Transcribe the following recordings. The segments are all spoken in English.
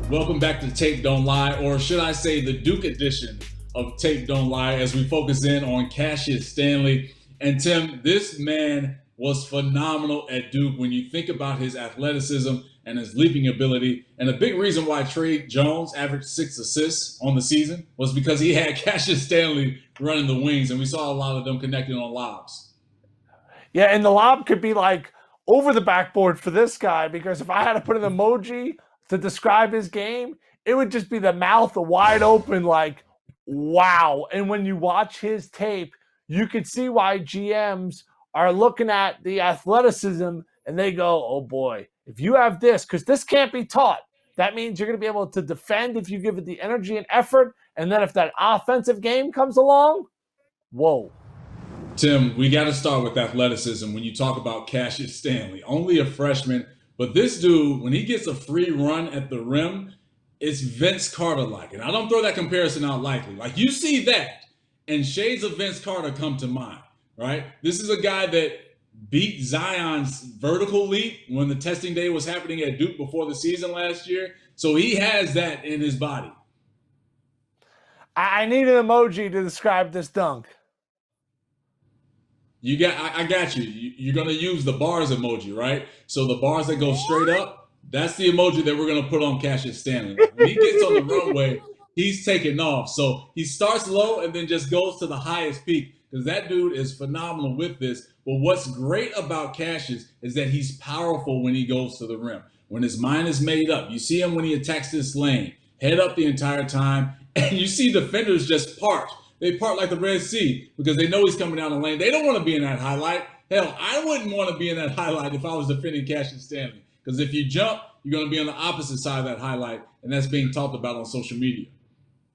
Welcome back to Tape Don't Lie, or should I say the Duke edition of Tape Don't Lie, as we focus in on Cassius Stanley. And Tim, this man was phenomenal at Duke when you think about his athleticism and his leaping ability. And a big reason why Trey Jones averaged 6 assists on the season was because he had Cassius Stanley running the wings, and we saw a lot of them connecting on lobs. Yeah, and the lob could be like over the backboard for this guy, because if I had to put an emoji to describe his game, it would just be the mouth wide open, like, wow. And when you watch his tape, you could see why GMs are looking at the athleticism and they go, oh boy, if you have this, because this can't be taught, that means you're going to be able to defend if you give it the energy and effort. And then if that offensive game comes along, whoa. Tim, we got to start with athleticism when you talk about Cassius Stanley. Only a freshman, but this dude, when he gets a free run at the rim, it's Vince Carter-like. And I don't throw that comparison out lightly. Like, you see that, and shades of Vince Carter come to mind, right? This is a guy that beat Zion's vertical leap when the testing day was happening at Duke before the season last year. So he has that in his body. I need an emoji to describe this dunk. I got you. You're going to use the bars emoji, right? So the bars that go straight up, that's the emoji that we're going to put on Cassius Stanley. When he gets on the runway, he's taking off. So he starts low and then just goes to the highest peak, because that dude is phenomenal with this. But what's great about Cassius is that he's powerful when he goes to the rim. When his mind is made up, you see him when he attacks this lane, head up the entire time, and you see defenders just part. They part like the Red Sea because they know he's coming down the lane. They don't want to be in that highlight. Hell, I wouldn't want to be in that highlight if I was defending Cassius Stanley, because if you jump, you're going to be on the opposite side of that highlight, and that's being talked about on social media.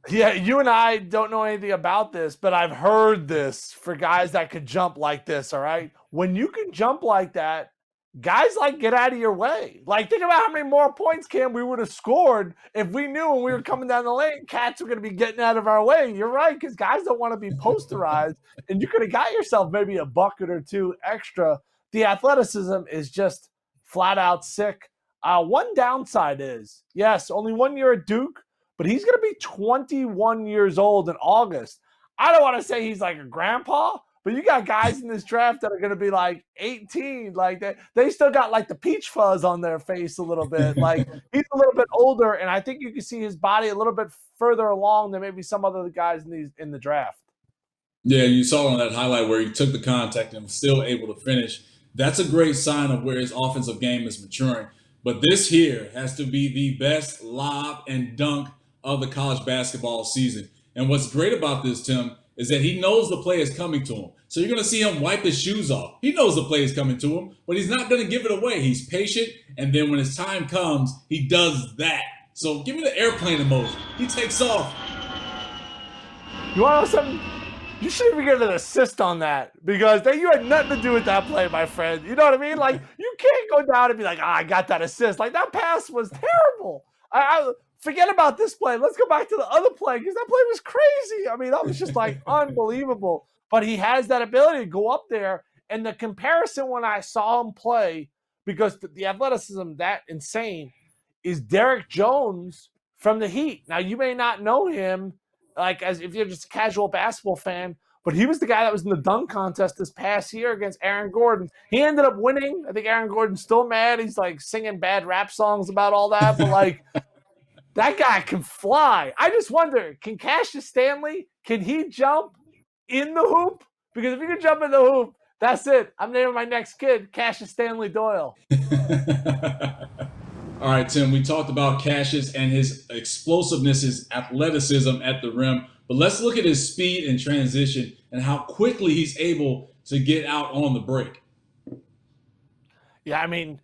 Yeah, you and I don't know anything about this, but I've heard this for guys that could jump like this, all right? When you can jump like that, guys like get out of your way. Like, think about how many more points, Cam, we would have scored if we knew when we were coming down the lane, cats were going to be getting out of our way. You're right, because guys don't want to be posterized, and you could have got yourself maybe a bucket or two extra. The athleticism is just flat out sick. One downside is, yes, only 1 year at Duke, but he's going to be 21 years old in August. I don't want to say he's like a grandpa, but you got guys in this draft that are going to be like 18, like that. They still got like the peach fuzz on their face a little bit. Like, he's a little bit older, and I think you can see his body a little bit further along than maybe some other guys in the draft. Yeah, you saw on that highlight where he took the contact and was still able to finish. That's a great sign of where his offensive game is maturing. But this here has to be the best lob and dunk of the college basketball season. And what's great about this, Tim, is that he knows the play is coming to him. So you're going to see him wipe his shoes off. He knows the play is coming to him, but he's not going to give it away. He's patient, and then when his time comes, he does that. So give me the airplane emoji. He takes off. You want to know something? You should even get an assist on that, because you had nothing to do with that play, my friend. You know what I mean? Like, you can't go down and be like, I got that assist. Like, that pass was terrible. I forget about this play. Let's go back to the other play, because that play was crazy. I mean, that was just like unbelievable. But he has that ability to go up there. And the comparison when I saw him play, because the athleticism that insane, is Derek Jones from the Heat. Now, you may not know him, like, as if you're just a casual basketball fan, but he was the guy that was in the dunk contest this past year against Aaron Gordon. He ended up winning. I think Aaron Gordon's still mad. He's like singing bad rap songs about all that, but like, that guy can fly. I just wonder, can Cassius Stanley, can he jump in the hoop? Because if you can jump in the hoop, that's it. I'm naming my next kid Cassius Stanley Doyle. All right, Tim, we talked about Cassius and his explosiveness, his athleticism at the rim, but let's look at his speed and transition and how quickly he's able to get out on the break. Yeah, I mean,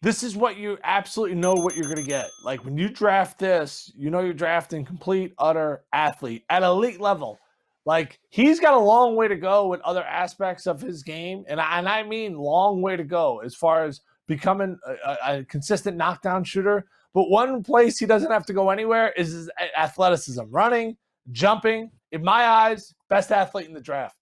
this is what you absolutely know what you're going to get. Like, when you draft this, you know you're drafting complete, utter athlete at elite level. Like, he's got a long way to go with other aspects of his game, and I mean long way to go as far as becoming a consistent knockdown shooter. But one place he doesn't have to go anywhere is his athleticism. Running, jumping, in my eyes, best athlete in the draft.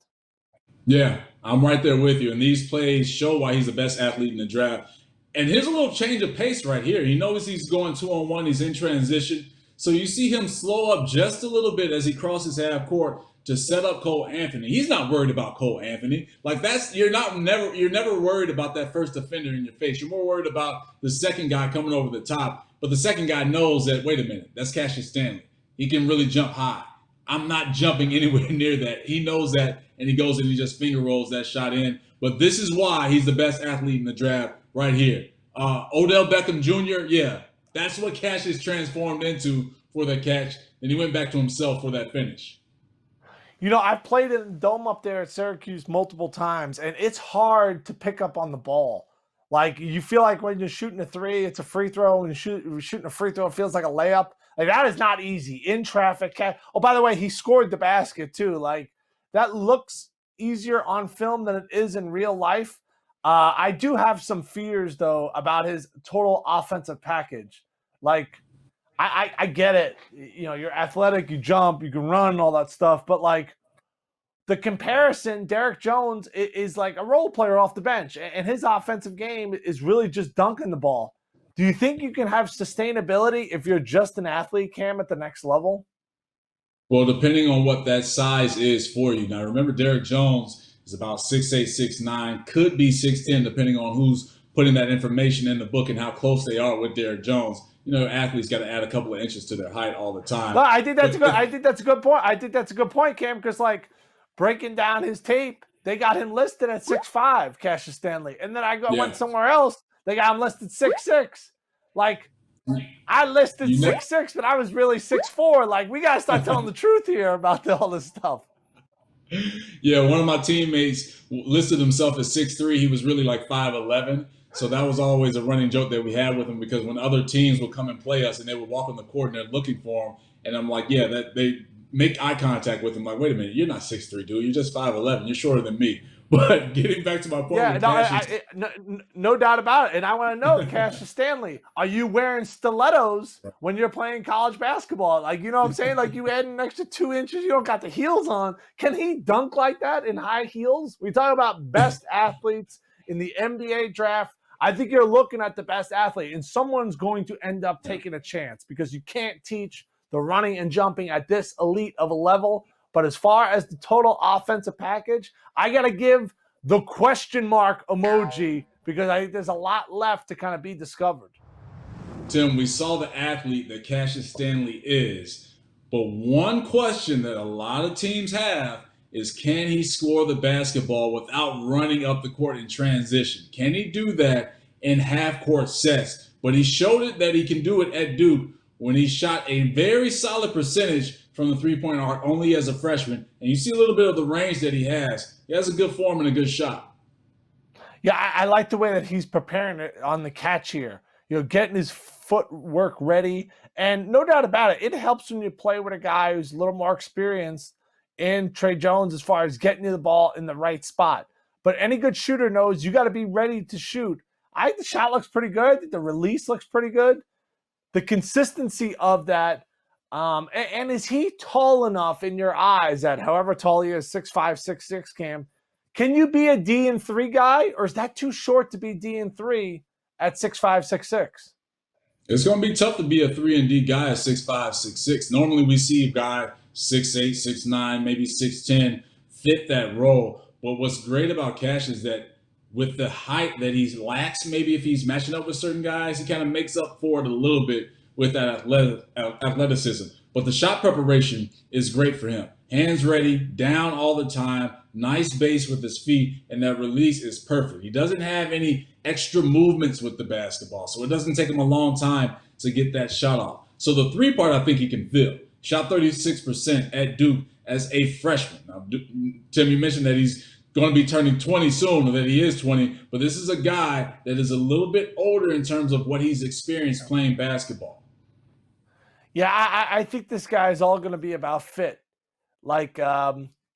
Yeah, I'm right there with you. And these plays show why he's the best athlete in the draft. And here's a little change of pace right here. You notice he's going 2-on-1. He's in transition. So you see him slow up just a little bit as he crosses half court to set up Cole Anthony. He's not worried about Cole Anthony. Like you're never worried about that first defender in your face. You're more worried about the second guy coming over the top. But the second guy knows that, wait a minute, that's Cassius Stanley. He can really jump high. I'm not jumping anywhere near that. He knows that, and he goes and he just finger rolls that shot in. But this is why he's the best athlete in the draft right here. Odell Beckham Jr., yeah, that's what Cassius transformed into for that catch. And he went back to himself for that finish. You know, I've played in the dome up there at Syracuse multiple times, and it's hard to pick up on the ball. Like, you feel like when you're shooting a three, it's a free throw. When you're shooting a free throw, it feels like a layup. Like, that is not easy. In traffic. Oh, by the way, he scored the basket, too. Like, that looks easier on film than it is in real life. I do have some fears, though, about his total offensive package. Like, I get it. You know, you're athletic, you jump, you can run, all that stuff. But, like, the comparison, Derek Jones is like a role player off the bench, and his offensive game is really just dunking the ball. Do you think you can have sustainability if you're just an athlete, Cam, at the next level? Well, depending on what that size is for you. Now, remember, Derek Jones is about 6'8", 6'9", could be 6'10", depending on who's putting that information in the book and how close they are with Derek Jones. You know, athletes got to add a couple of inches to their height all the time. No, I think that's a good point. I think that's a good point, Cam, because, like, breaking down his tape, they got him listed at 6'5", Cassius Stanley. And then went somewhere else, they got him listed 6'6". Like, I listed 6'6", but I was really 6'4". Like, we got to start telling the truth here about all this stuff. Yeah, one of my teammates listed himself as 6'3". He was really like 5'11". So that was always a running joke that we had with him, because when other teams would come and play us and they would walk on the court and they're looking for him, and I'm like, yeah, that they make eye contact with him. Like, wait a minute, you're not 6'3", dude. You're just 5'11". You're shorter than me. But getting back to my point, no doubt about it. And I want to know, Cassius Stanley, are you wearing stilettos when you're playing college basketball? Like, you know what I'm saying? Like, you add an extra 2 inches, you don't got the heels on. Can he dunk like that in high heels? We talk about best athletes in the NBA draft. I think you're looking at the best athlete, and someone's going to end up taking a chance, because you can't teach the running and jumping at this elite of a level. But as far as the total offensive package, I got to give the question mark emoji, because I think there's a lot left to kind of be discovered. Tim, we saw the athlete that Cassius Stanley is, but one question that a lot of teams have is, can he score the basketball without running up the court in transition? Can he do that in half-court sets? But he showed it that he can do it at Duke when he shot a very solid percentage from the three-point arc only as a freshman. And you see a little bit of the range that he has. He has a good form and a good shot. Yeah, I like the way that he's preparing it on the catch here. You know, getting his footwork ready. And no doubt about it, it helps when you play with a guy who's a little more experienced in Trey Jones as far as getting you the ball in the right spot. But any good shooter knows you got to be ready to shoot. I think the shot looks pretty good. I think the release looks pretty good. The consistency of that. And is he tall enough in your eyes, at however tall he is, 6'5", 6'6", Cam? Can you be a D&3 guy, or is that too short to be D&3 at 6'5", 6'6"? It's going to be tough to be a 3-and-D guy at 6'5", 6'6". Normally we see a guy 6'8", 6'9", maybe 6'10", fit that role. But what's great about Cash is that with the height that he lacks, maybe if he's matching up with certain guys, he kind of makes up for it a little bit with that athleticism. But the shot preparation is great for him. Hands ready, down all the time, nice base with his feet, and that release is perfect. He doesn't have any extra movements with the basketball, so it doesn't take him a long time to get that shot off. So the three part, I think he can fill. Shot 36% at Duke as a freshman. Now, Tim, you mentioned that he's going to be turning 20 soon, or that he is 20, but this is a guy that is a little bit older in terms of what he's experienced playing basketball. Yeah, I think this guy is all going to be about fit. Like,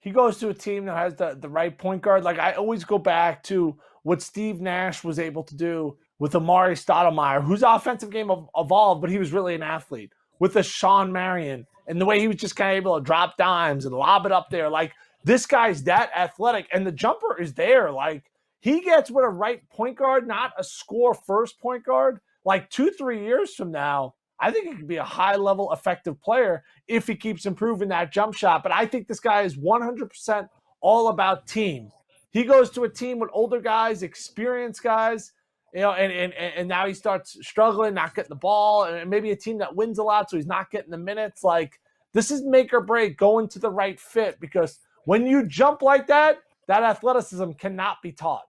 he goes to a team that has the right point guard. Like, I always go back to what Steve Nash was able to do with Amari Stoudemire, whose offensive game evolved, but he was really an athlete, with a Sean Marion, and the way he was just kind of able to drop dimes and lob it up there. Like, this guy's that athletic, and the jumper is there. Like, he gets with a right point guard, not a score first point guard, like 2-3 years from now, I think he could be a high level effective player if he keeps improving that jump shot. But I think this guy is 100% all about team. He goes to a team with older guys, experienced guys, you know, and now he starts struggling, not getting the ball, and maybe a team that wins a lot, so he's not getting the minutes. Like, this is make or break going to the right fit, because when you jump like that, that athleticism cannot be taught.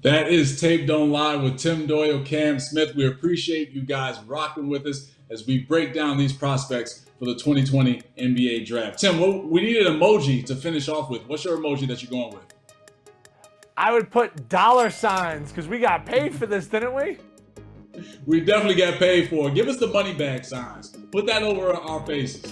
That is Tape Don't Lie with Tim Doyle, Cam Smith. We appreciate you guys rocking with us as we break down these prospects for the 2020 NBA Draft. Tim, we need an emoji to finish off with. What's your emoji that you're going with? I would put dollar signs, because we got paid for this, didn't we? We definitely got paid for it. Give us the money bag signs. Put that over our faces.